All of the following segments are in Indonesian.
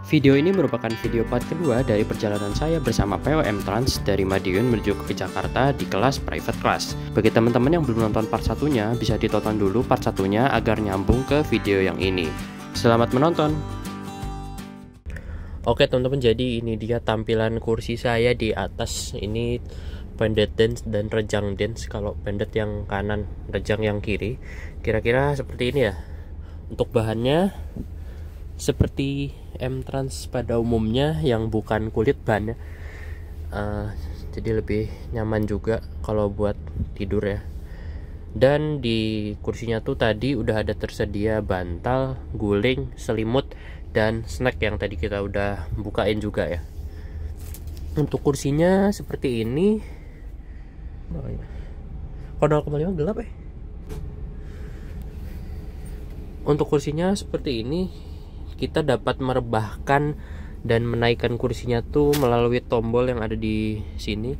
Video ini merupakan video part kedua dari perjalanan saya bersama POM Trans dari Madiun menuju ke Jakarta di kelas private class. Bagi teman-teman yang belum nonton part satunya, bisa ditonton dulu part satunya agar nyambung ke video yang ini. Selamat menonton! Oke teman-teman, jadi ini dia tampilan kursi saya di atas. Ini pendek dance dan rejang dance. Kalau pendek yang kanan, rejang yang kiri. Kira-kira seperti ini ya. Untuk bahannya seperti M-Trans pada umumnya yang bukan kulit bannya, jadi lebih nyaman juga kalau buat tidur ya. Dan di kursinya tuh tadi udah ada tersedia bantal, guling, selimut, dan snack yang tadi kita udah bukain juga ya. Untuk kursinya seperti ini. Kalau 0,5 gelap ya. Untuk kursinya seperti ini. Kita dapat merebahkan dan menaikkan kursinya tuh melalui tombol yang ada di sini.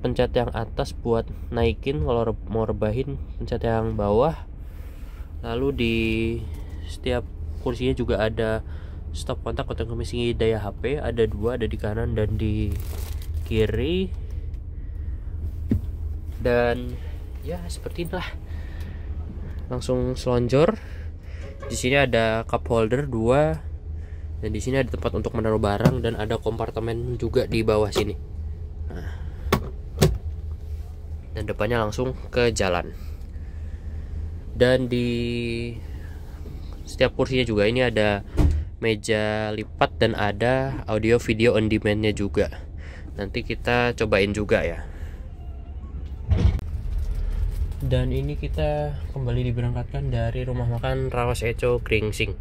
Pencet yang atas buat naikin, kalau mau rebahin pencet yang bawah. Lalu di setiap kursinya juga ada stop kontak untuk mengisi daya HP, ada dua, ada di kanan dan di kiri. Dan ya seperti inilah. Langsung selonjor. Di sini ada cup holder 2, dan di sini ada tempat untuk menaruh barang dan ada kompartemen juga di bawah sini. Nah, dan depannya langsung ke jalan. Dan di setiap kursinya juga ini ada meja lipat dan ada audio video on demand-nya juga. Nanti kita cobain juga ya. Dan ini kita kembali diberangkatkan dari rumah makan Rawas Eco Gringsing.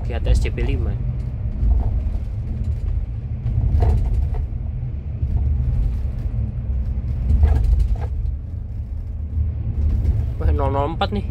Fiat SCP-5. 004 nih.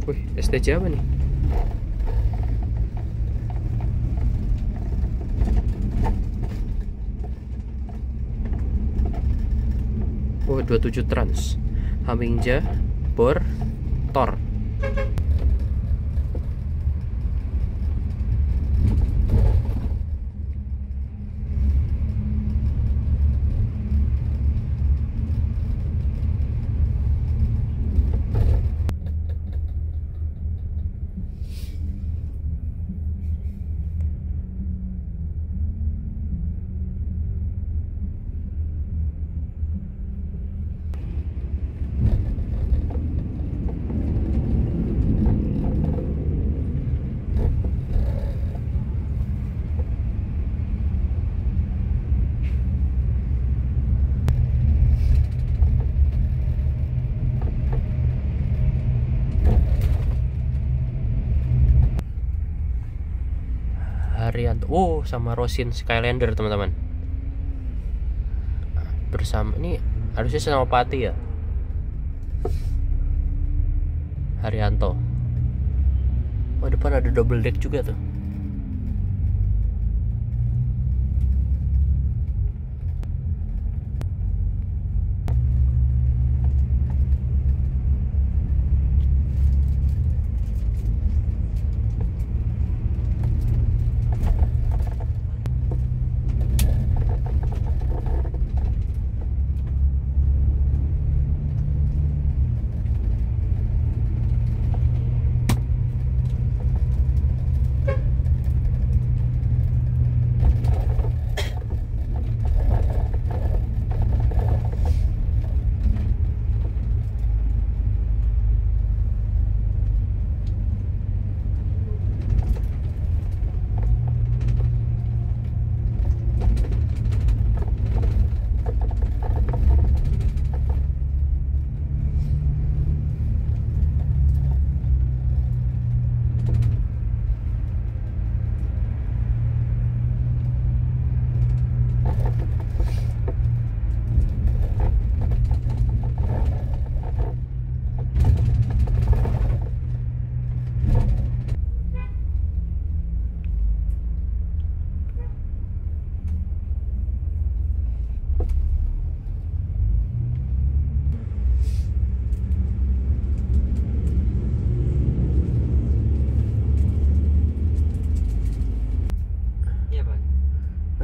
Wih, STJ apa nih? Oh, 27 Trans, Hamingja, Bor, Tor. Haryanto, oh sama Rosin Skylander teman-teman. Bersama ini harusnya sama Pati ya. Haryanto. Oh, depan ada double deck juga tuh.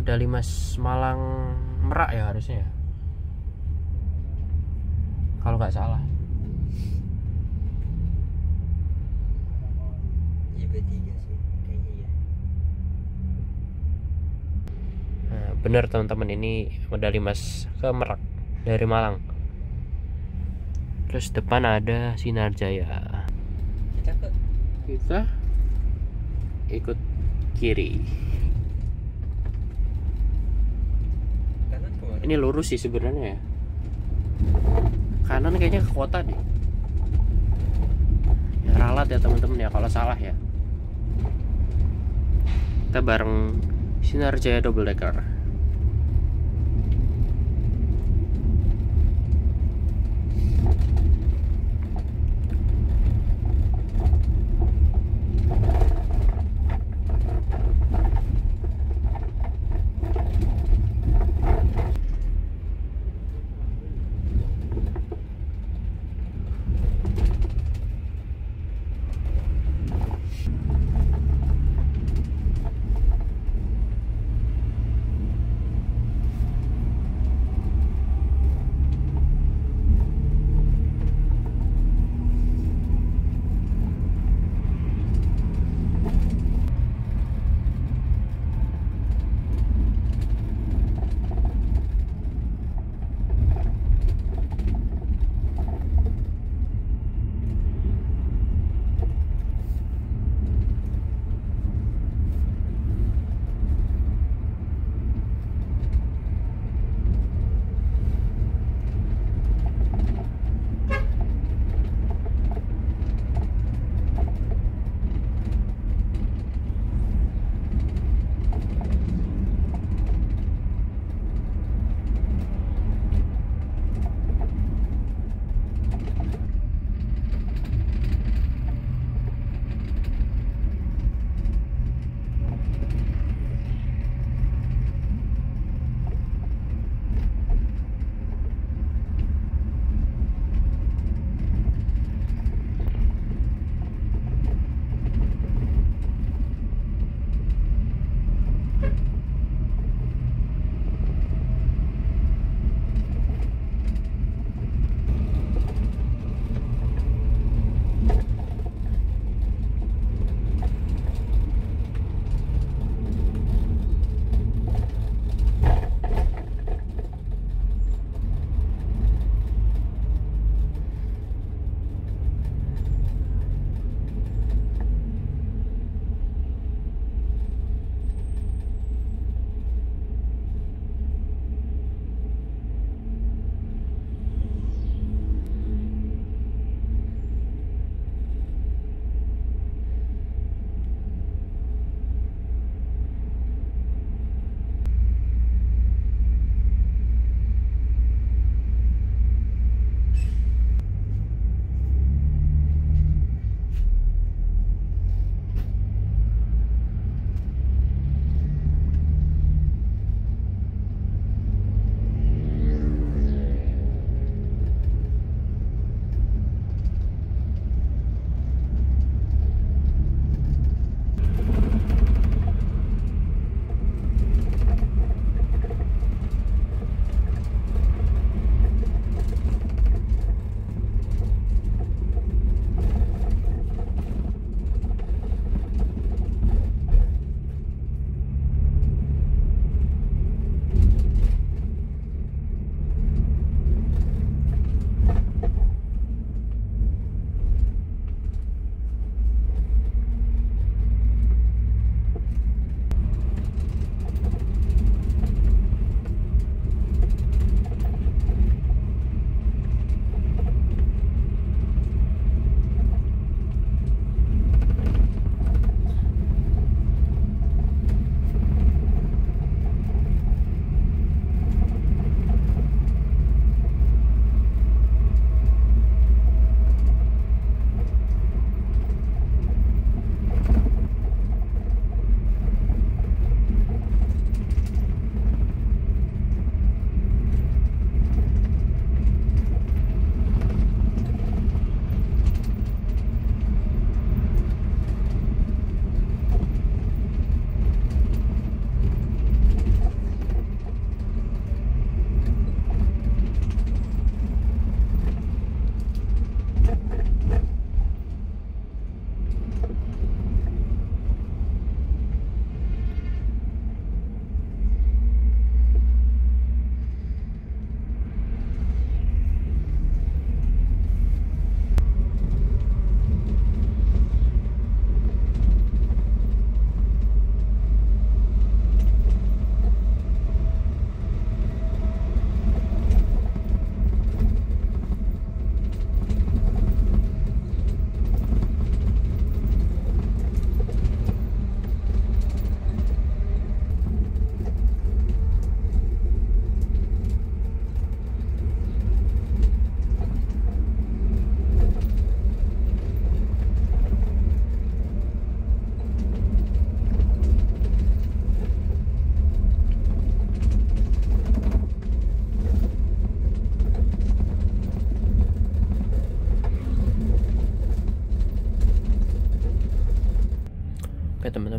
Medali Mas Malang Merak ya harusnya ya, kalau nggak salah. Iya B3 sih kayaknya ya. Nah, bener teman-teman, ini medali Mas ke Merak dari Malang. Terus depan ada Sinar Jaya. Kita ikut kiri. Ini lurus sih sebenarnya ya. Kanan kayaknya ke kota deh. Ya ralat ya teman-teman ya kalau salah ya. Kita bareng Sinar Jaya double decker.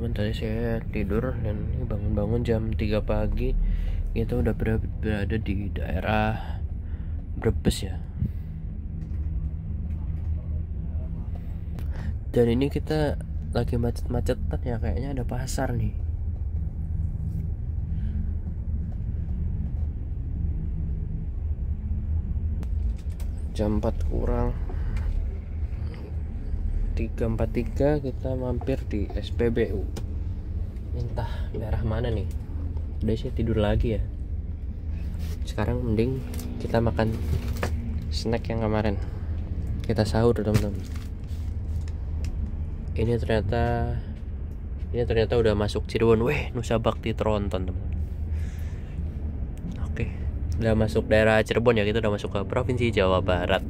bangun-bangun tadi saya tidur dan ini bangun-bangun jam 3 pagi. Kita udah berada di daerah Brebes ya. Dan ini kita lagi macet-macetan ya, kayaknya ada pasar nih. Jam 4 kurang 3:43 kita mampir di SPBU. Entah daerah mana nih. Udah sih tidur lagi ya. Sekarang mending kita makan snack yang kemarin. Kita sahur teman-teman. Ini ternyata udah masuk Cirebon. Weh, Nusa Bakti Tronton teman-teman. Oke, udah masuk daerah Cirebon ya, kita udah masuk ke Provinsi Jawa Barat.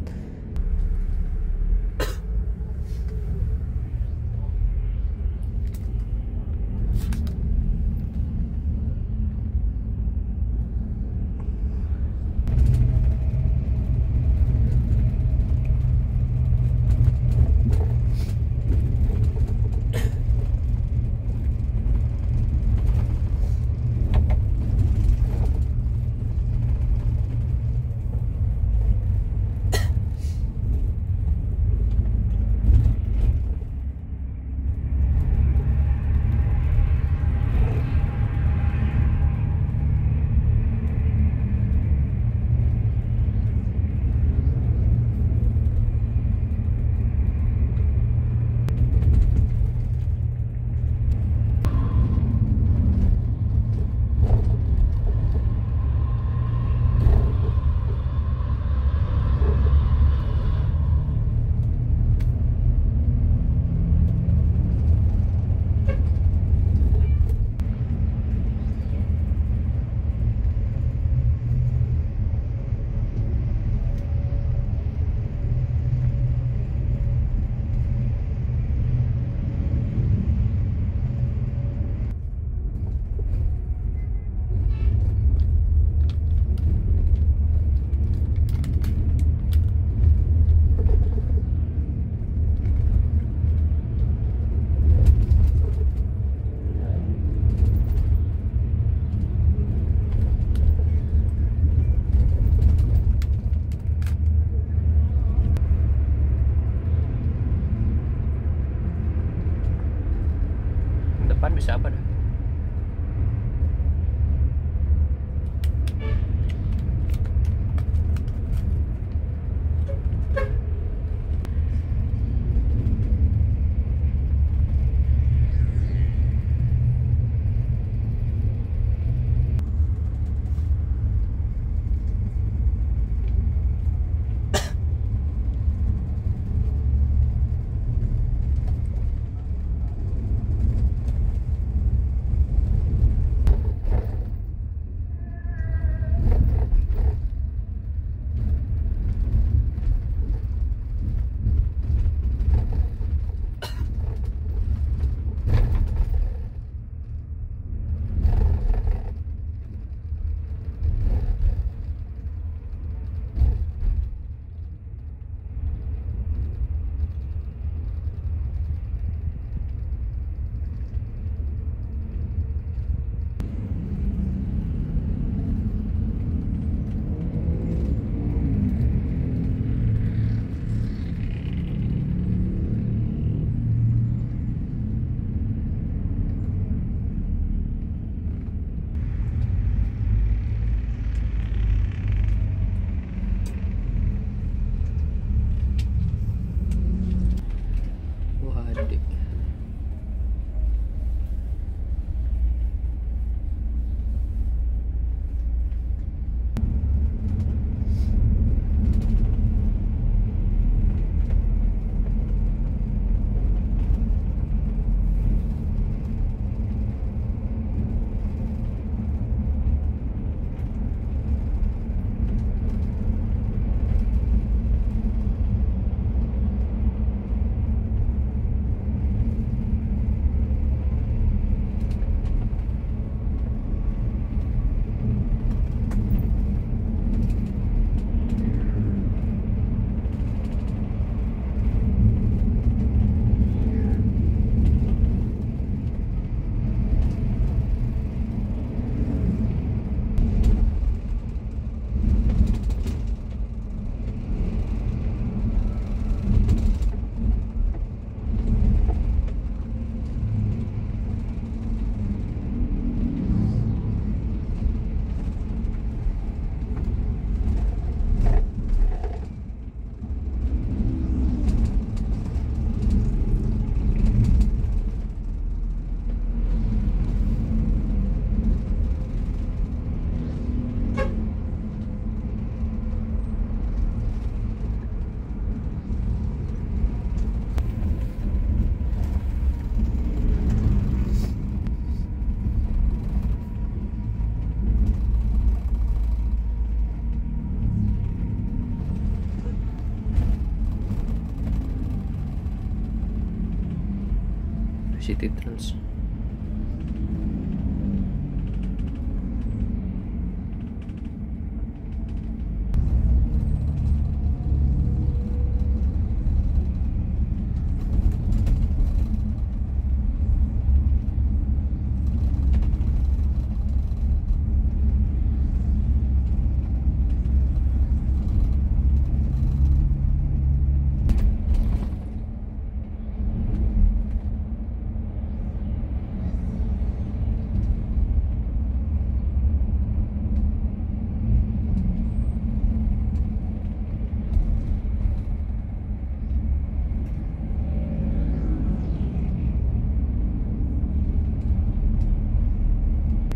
City Trans.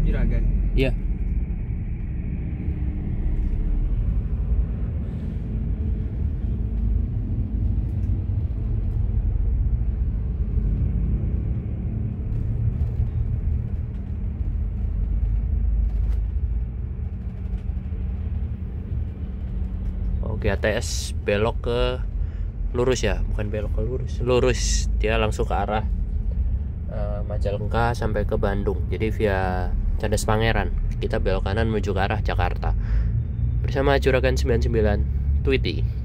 Juragan. Iya. Oke, ATS belok ke lurus ya, bukan belok ke lurus, lurus. Dia langsung ke arah Majalengka sampai ke Bandung. Jadi via Cadas Pangeran kita belok kanan menuju ke arah Jakarta bersama Juragan 99 Tweety.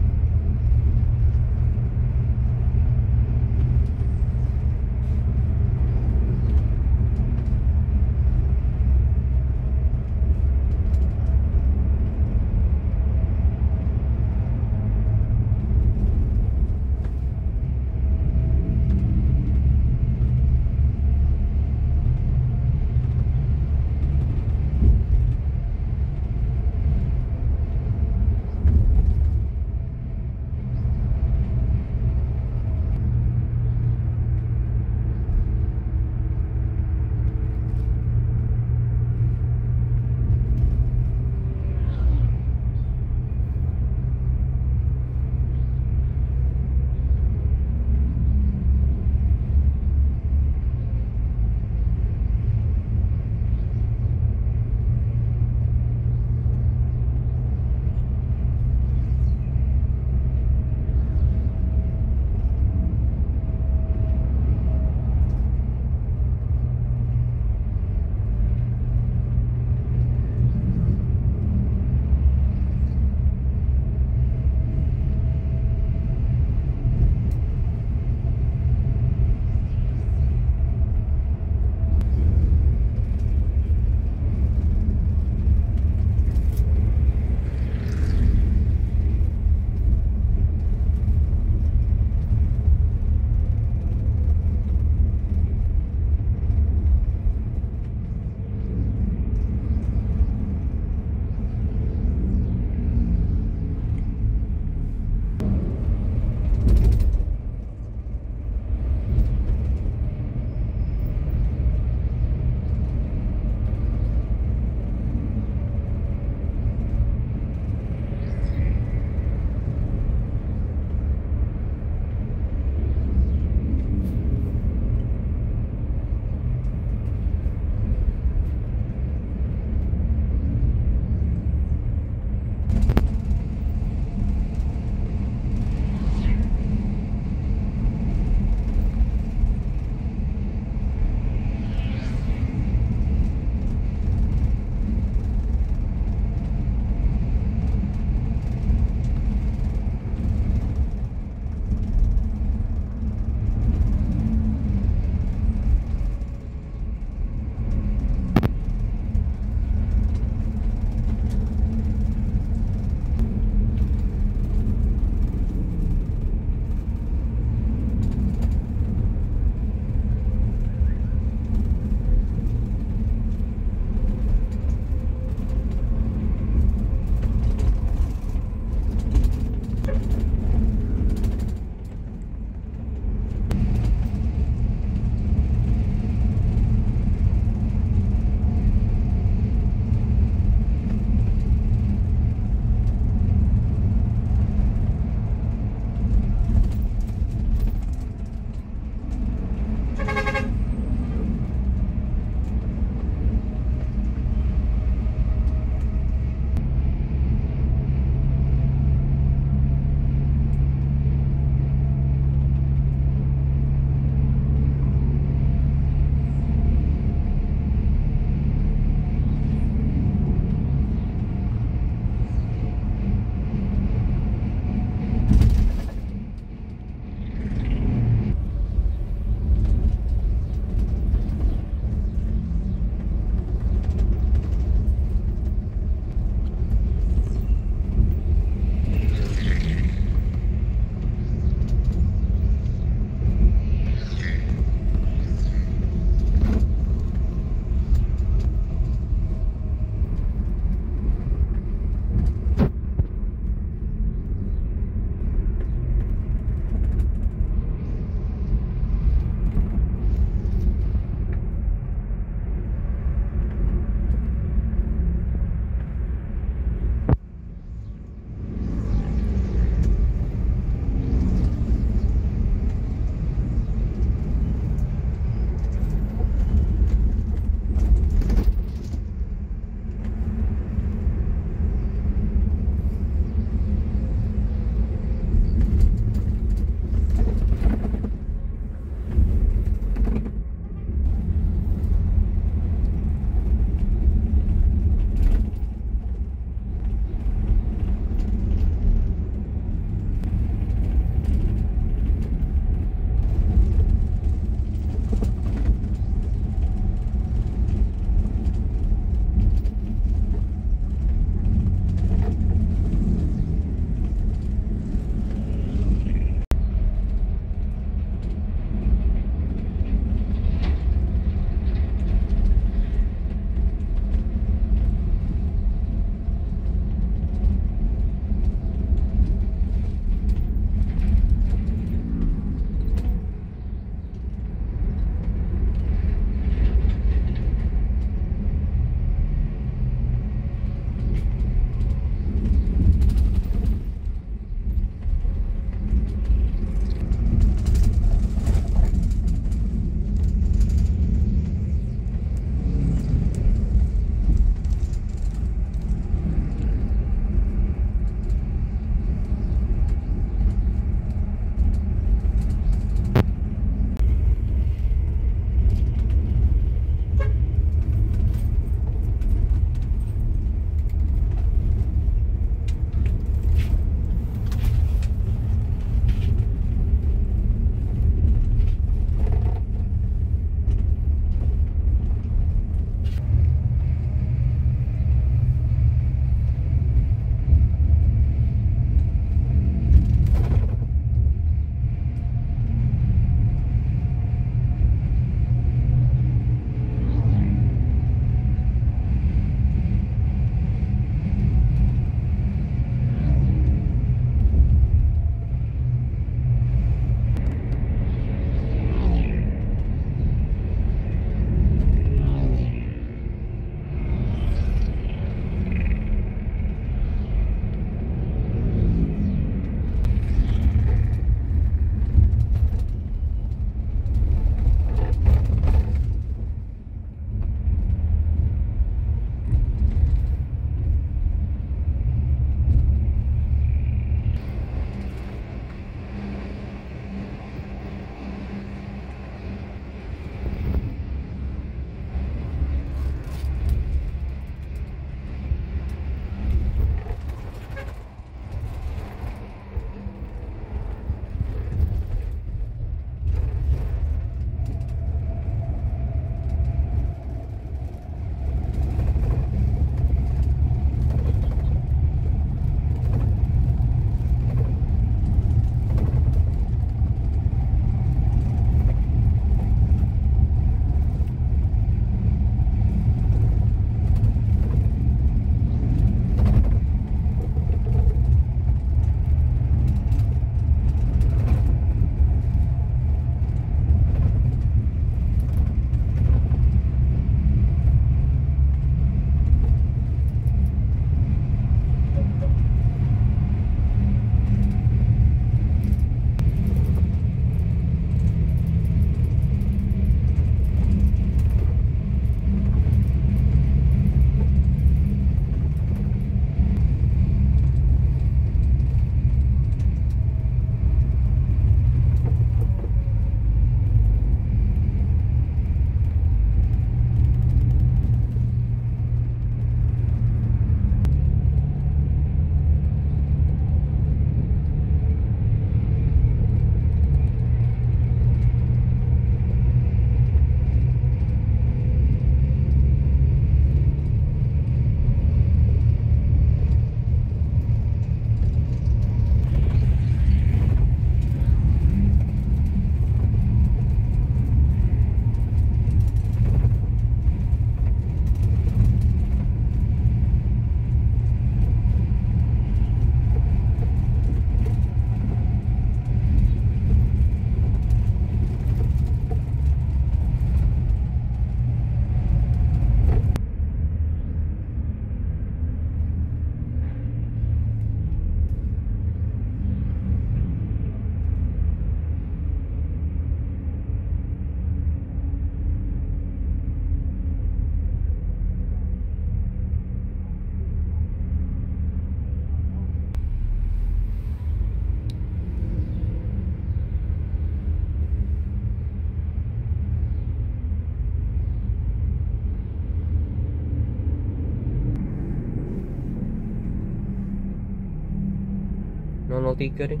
003 nih.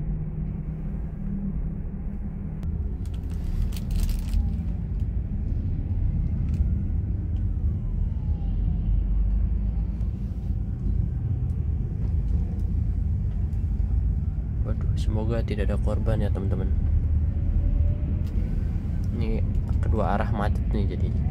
Waduh, semoga tidak ada korban ya teman-teman. Ini kedua arah macet nih jadinya.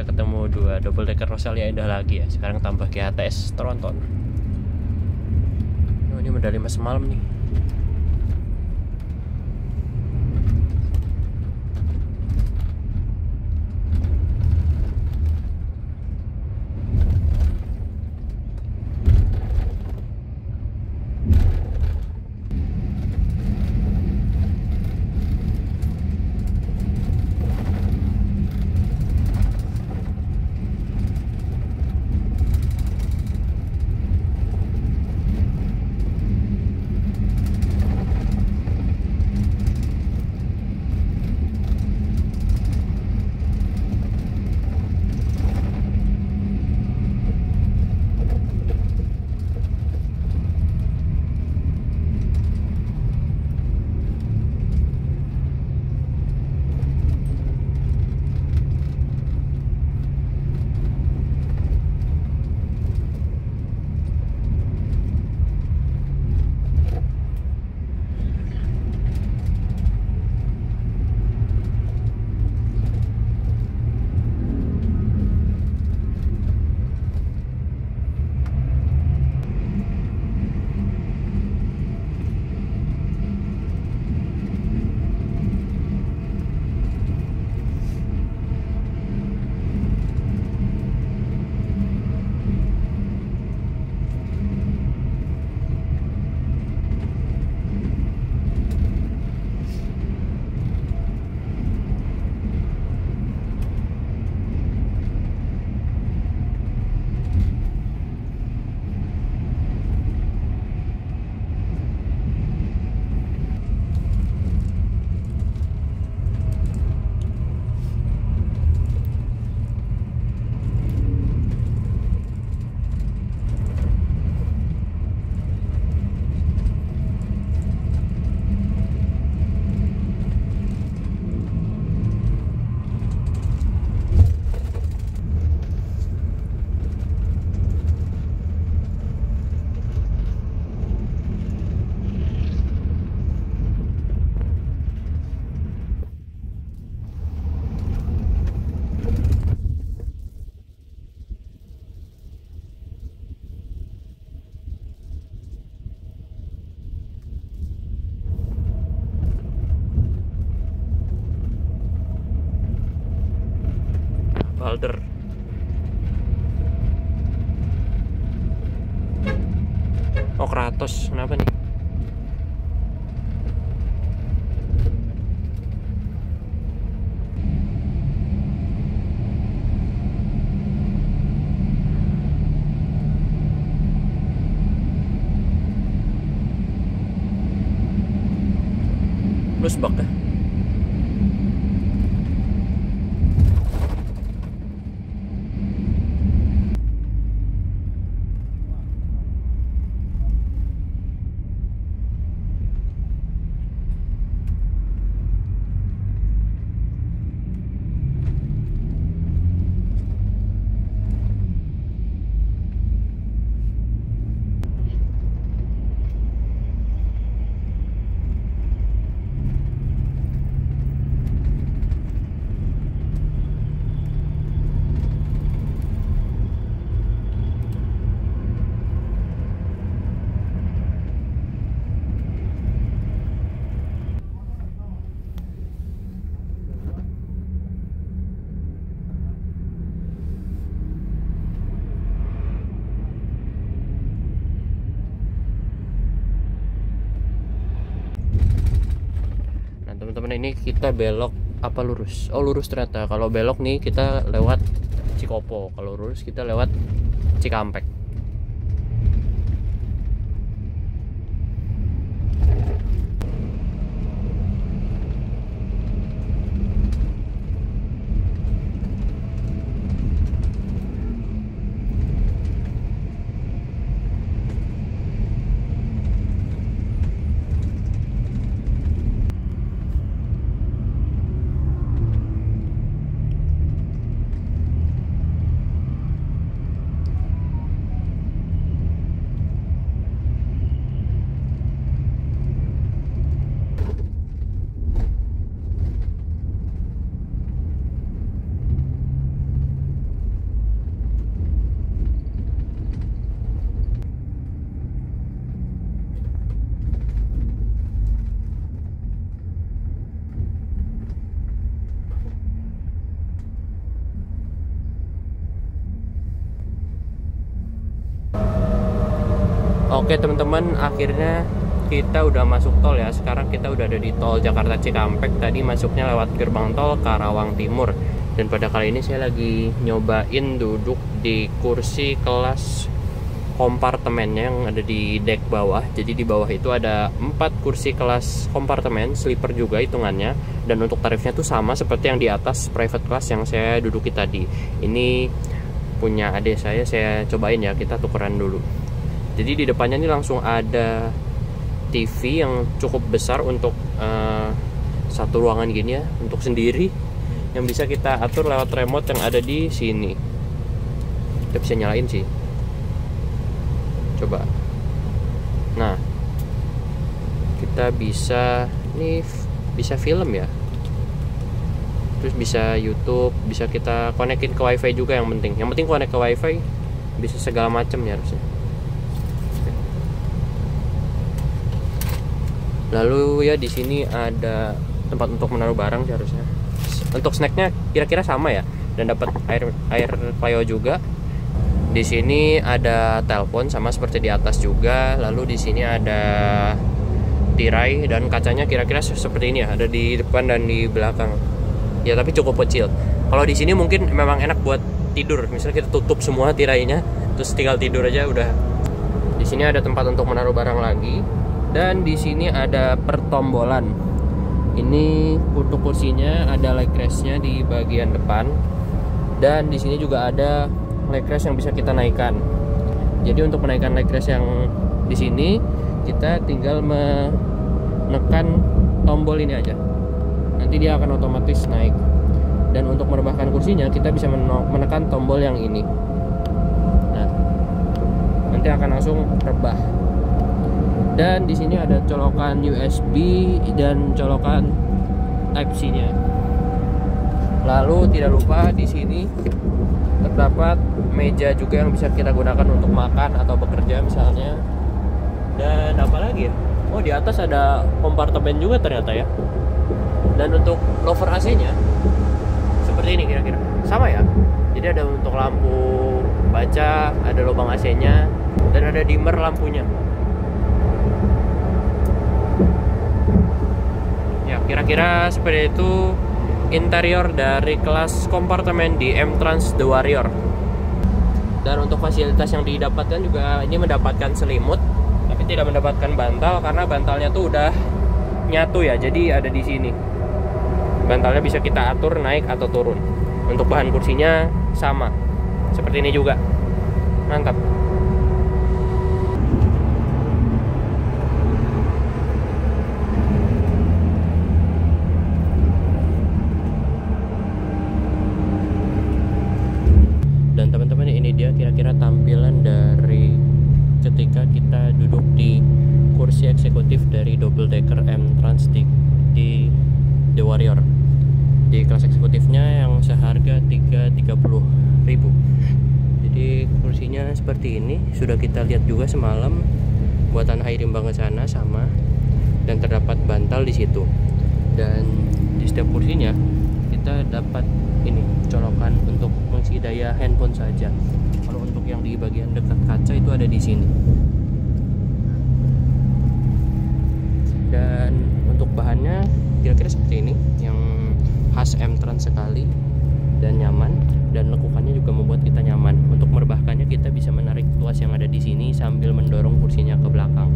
Ketemu dua double decker Rosalia Indah lagi ya. Sekarang tambah GHTS Tronton. Oh, ini medali emas semalam nih. Balder. Oh, Kratos, kenapa nih? Plus bak ya? Teman-teman, ini kita belok apa lurus? Oh, lurus ternyata. Kalau belok nih kita lewat Cikopo, kalau lurus kita lewat Cikampek. Oke teman-teman, akhirnya kita udah masuk tol ya. Sekarang kita udah ada di tol Jakarta Cikampek. Tadi masuknya lewat gerbang tol Karawang Timur. Dan pada kali ini saya lagi nyobain duduk di kursi kelas kompartemennya yang ada di dek bawah. Jadi di bawah itu ada 4 kursi kelas kompartemen, sleeper juga hitungannya. Dan untuk tarifnya tuh sama seperti yang di atas private class yang saya duduki tadi. Ini punya adik saya cobain ya, kita tukeran dulu. Jadi di depannya ini langsung ada TV yang cukup besar untuk satu ruangan gini ya, untuk sendiri, yang bisa kita atur lewat remote yang ada di sini. Kita bisa nyalain sih. Coba. Nah, kita bisa, ini bisa film ya. Terus bisa YouTube, bisa kita konekin ke WiFi juga yang penting. Yang penting konek ke WiFi, bisa segala macam ya harusnya. Lalu ya di sini ada tempat untuk menaruh barang seharusnya. Untuk snacknya kira-kira sama ya, dan dapat air Clio juga. Di sini ada telepon sama seperti di atas juga. Lalu di sini ada tirai dan kacanya kira-kira seperti ini ya, ada di depan dan di belakang. Ya tapi cukup kecil. Kalau di sini mungkin memang enak buat tidur. Misalnya kita tutup semua tirainya, terus tinggal tidur aja udah. Di sini ada tempat untuk menaruh barang lagi. Dan di sini ada pertombolan. Ini untuk kursinya ada leg rest-nya di bagian depan. Dan di sini juga ada leg rest yang bisa kita naikkan. Jadi untuk menaikkan leg rest yang di sini, kita tinggal menekan tombol ini aja. Nanti dia akan otomatis naik. Dan untuk merebahkan kursinya, kita bisa menekan tombol yang ini. Nah, nanti akan langsung rebah. Dan di sini ada colokan USB dan colokan Type-C-nya. Lalu tidak lupa di sini terdapat meja juga yang bisa kita gunakan untuk makan atau bekerja misalnya. Dan apa lagi ya? Oh, di atas ada kompartemen juga ternyata ya. Dan untuk lover AC-nya seperti ini kira-kira. Sama ya. Jadi ada untuk lampu baca, ada lubang AC-nya, dan ada dimmer lampunya. Ya, kira-kira seperti itu interior dari kelas kompartemen di M-Trans The Warrior. Dan untuk fasilitas yang didapatkan juga ini mendapatkan selimut, tapi tidak mendapatkan bantal karena bantalnya tuh udah nyatu ya. Jadi ada di sini. Bantalnya bisa kita atur naik atau turun. Untuk bahan kursinya sama. Seperti ini juga. Mantap. Dan teman-teman, ini dia kira-kira tampilan dari ketika kita duduk di kursi eksekutif dari double decker M-Trans di The Warrior. Di kelas eksekutifnya yang seharga 330.000. Jadi kursinya seperti ini. Sudah kita lihat juga semalam, buatan Airim banget sana sama, dan terdapat bantal di situ. Dan di setiap kursinya kita dapat ini colokan untuk mengisi daya handphone saja. Kalau untuk yang di bagian dekat kaca itu ada di sini. Dan untuk bahannya kira-kira seperti ini, yang khas M-Trans sekali dan nyaman, dan lekukannya juga membuat kita nyaman. Untuk merebahkannya kita bisa menarik tuas yang ada di sini sambil mendorong kursinya ke belakang.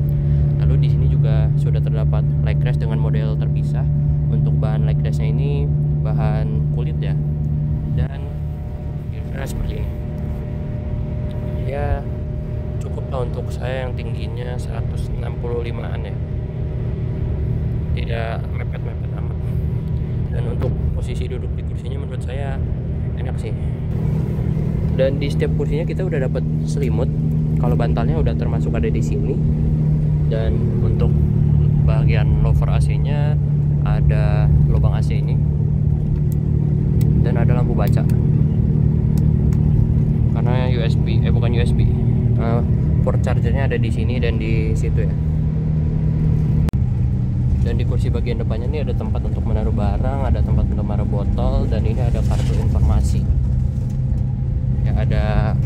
Lalu di sini juga sudah terdapat legrest dengan model terpisah. Untuk bahan legrestnya ini bahan kulit ya, dan kira-kira seperti ini. Ya cukup lah untuk saya yang tingginya 165an ya, tidak mepet-mepet amat. Dan untuk posisi duduk di kursinya menurut saya enak sih. Dan di setiap kursinya kita udah dapat selimut. Kalau bantalnya udah termasuk ada di sini. Dan untuk bagian lower AC-nya ada lubang AC ini. Dan ada lampu baca. Karena USB, bukan USB. Port chargernya ada di sini dan di situ ya. Dan di kursi bagian depannya ini ada tempat untuk menaruh barang, ada tempat untuk menaruh botol, dan ini ada kartu informasi. Ya, ada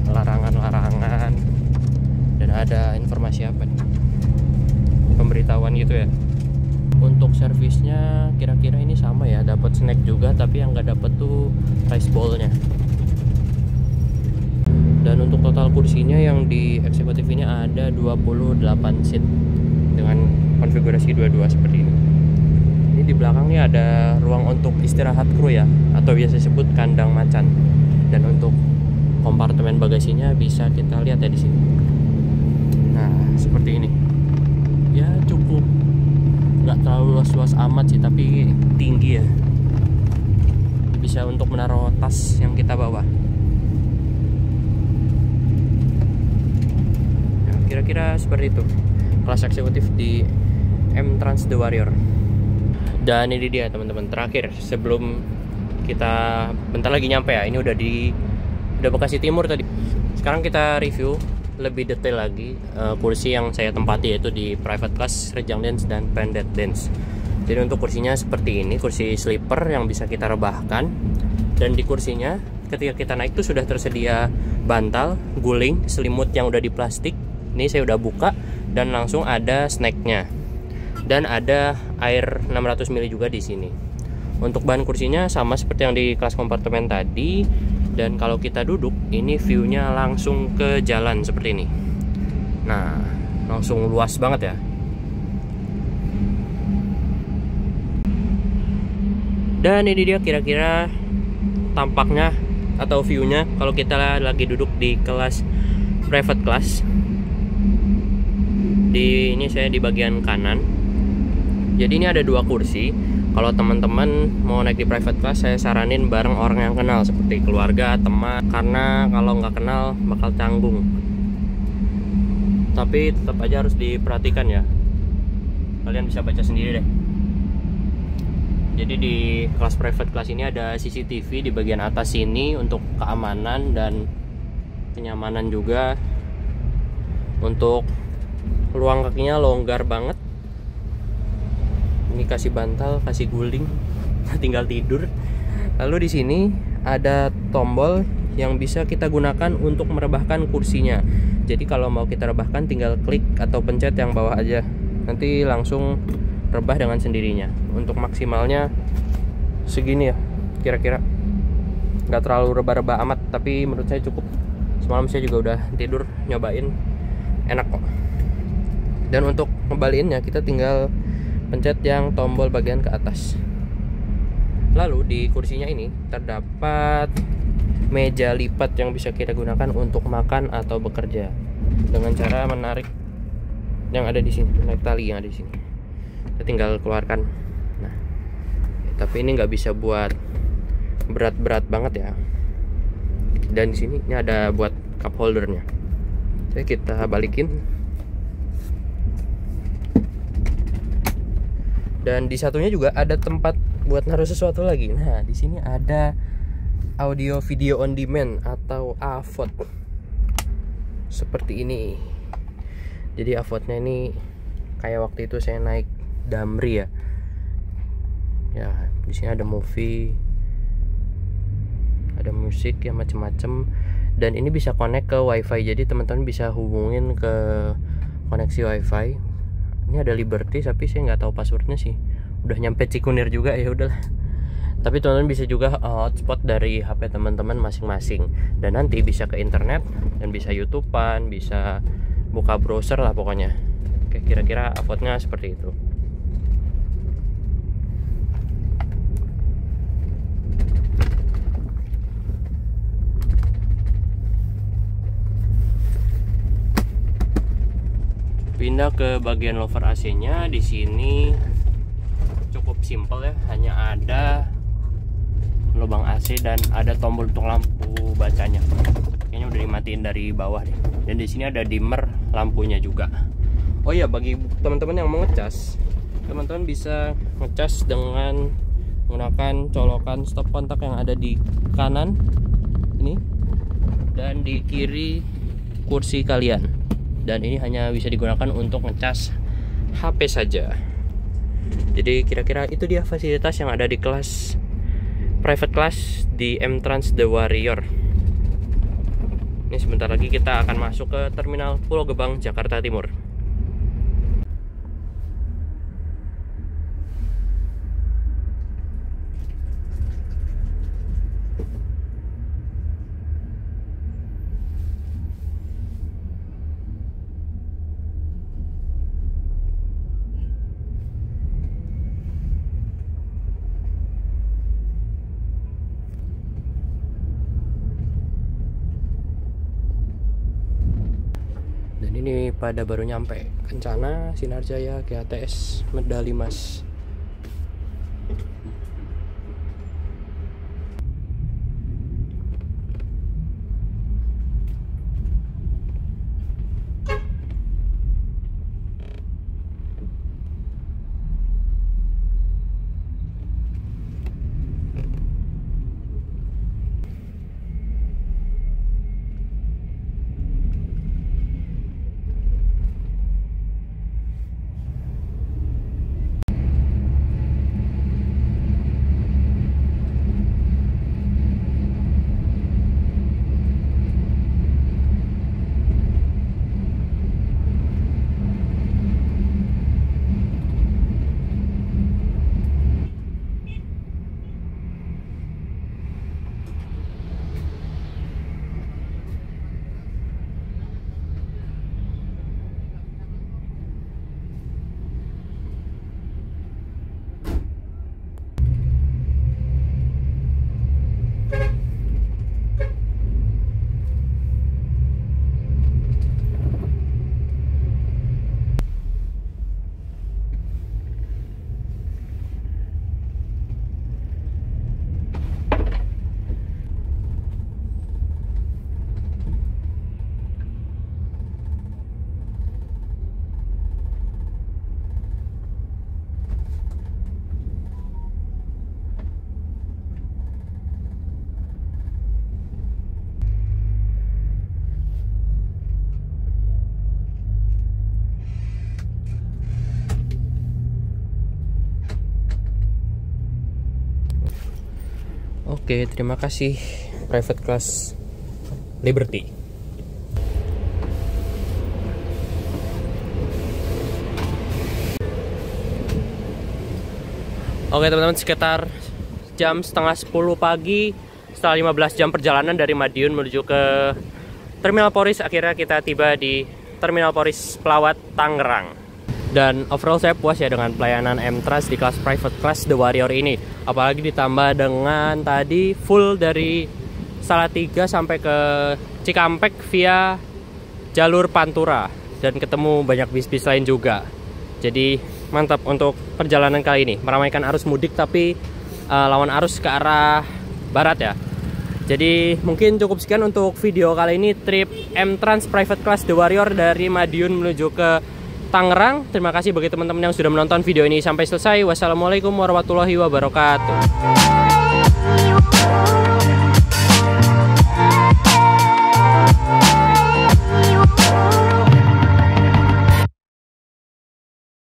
larangan-larangan, dan ada informasi apa nih? Pemberitahuan gitu ya. Untuk servisnya kira-kira ini sama ya, dapat snack juga, tapi yang nggak dapat tuh rice bowl-nya. Dan untuk total kursinya yang di eksekutif ini ada 28 seat dengan konfigurasi 22 seperti ini. Ini di belakangnya ada ruang untuk istirahat kru ya, atau biasa disebut kandang macan. Dan untuk kompartemen bagasinya bisa kita lihat ya di sini. Nah, seperti ini. Ya cukup, nggak terlalu luas-luas amat sih, tapi tinggi ya. Bisa untuk menaruh tas yang kita bawa. Nah, kira-kira seperti itu kelas eksekutif di M-Trans The Warrior. Dan ini dia teman-teman, terakhir sebelum kita bentar lagi nyampe ya. Ini udah Bekasi Timur tadi. Sekarang kita review lebih detail lagi kursi yang saya tempati, yaitu di private class, Rejang Dance dan Pendant Dance. Jadi untuk kursinya seperti ini, kursi sleeper yang bisa kita rebahkan. Dan di kursinya ketika kita naik tuh sudah tersedia bantal, guling, selimut yang udah di plastik. Ini saya udah buka, dan langsung ada snacknya, dan ada air 600 ml juga di sini. Untuk bahan kursinya sama seperti yang di kelas kompartemen tadi, dan kalau kita duduk ini view-nya langsung ke jalan seperti ini. Nah, langsung luas banget ya. Dan ini dia kira-kira tampaknya atau view-nya kalau kita lagi duduk di kelas private class. Ini saya di bagian kanan. Jadi ini ada 2 kursi. Kalau teman-teman mau naik di private class, saya saranin bareng orang yang kenal, seperti keluarga, teman, karena kalau nggak kenal bakal canggung. Tapi tetap aja harus diperhatikan ya. Kalian bisa baca sendiri deh. Jadi di kelas private class ini ada CCTV di bagian atas sini untuk keamanan dan kenyamanan juga. Untuk ruang kakinya longgar banget. Ini kasih bantal, kasih guling, tinggal tidur. Lalu di sini ada tombol yang bisa kita gunakan untuk merebahkan kursinya. Jadi kalau mau kita rebahkan tinggal klik atau pencet yang bawah aja. Nanti langsung rebah dengan sendirinya. Untuk maksimalnya segini ya, kira-kira. Nggak terlalu rebah-rebah amat, tapi menurut saya cukup. Semalam saya juga udah tidur nyobain, enak kok. Dan untuk ngembaliinnya kita tinggal pencet yang tombol bagian ke atas. Lalu di kursinya ini terdapat meja lipat yang bisa kita gunakan untuk makan atau bekerja dengan cara menarik yang ada di sini, menarik tali yang ada di sini. Kita tinggal keluarkan. Nah, tapi ini nggak bisa buat berat-berat banget ya. Dan di sini ini ada buat cup holdernya. Jadi kita balikin. Dan di satunya juga ada tempat buat naruh sesuatu lagi. Nah, di sini ada audio video on demand atau AVOD. Seperti ini. Jadi AVOD-nya ini kayak waktu itu saya naik Damri ya. Ya, di sini ada movie, ada musik ya macem-macem. Dan ini bisa connect ke wifi, jadi teman-teman bisa hubungin ke koneksi wifi. Ini ada Liberty tapi saya nggak tahu passwordnya sih. Udah nyampe Cikunir juga, ya udahlah. Tapi teman-teman bisa juga hotspot dari HP teman-teman masing-masing. Dan nanti bisa ke internet dan bisa YouTubean, bisa buka browser lah pokoknya. Oke, kira-kira AVOD-nya seperti itu. Pindah ke bagian lower AC-nya. Di sini cukup simpel ya, hanya ada lubang AC dan ada tombol untuk lampu bacanya. Kayaknya udah dimatiin dari bawah deh. Dan di sini ada dimmer lampunya juga. Oh iya, bagi teman-teman yang mau ngecas, teman-teman bisa ngecas dengan menggunakan colokan stop kontak yang ada di kanan ini dan di kiri kursi kalian. Dan ini hanya bisa digunakan untuk ngecas HP saja. Jadi kira-kira itu dia fasilitas yang ada di kelas private class di M-Trans The Warrior. Ini sebentar lagi kita akan masuk ke Terminal Pulau Gebang, Jakarta Timur. Ini pada baru nyampe Kencana, Sinarjaya, GATS, Medali Mas. Oke, terima kasih private class Liberty. Oke teman-teman, sekitar jam setengah 10 pagi, setelah 15 jam perjalanan dari Madiun menuju ke Terminal Poris, akhirnya kita tiba di Terminal Poris Pelawat, Tangerang. Dan overall saya puas ya dengan pelayanan M-Trans di kelas private class The Warrior ini. Apalagi ditambah dengan tadi full dari Salatiga sampai ke Cikampek via jalur Pantura. Dan ketemu banyak bis-bis lain juga. Jadi mantap untuk perjalanan kali ini. Meramaikan arus mudik tapi lawan arus ke arah barat ya. Jadi mungkin cukup sekian untuk video kali ini, trip M-Trans Private Class The Warrior dari Madiun menuju ke Tangerang. Terima kasih bagi teman-teman yang sudah menonton video ini sampai selesai. Wassalamualaikum warahmatullahi wabarakatuh.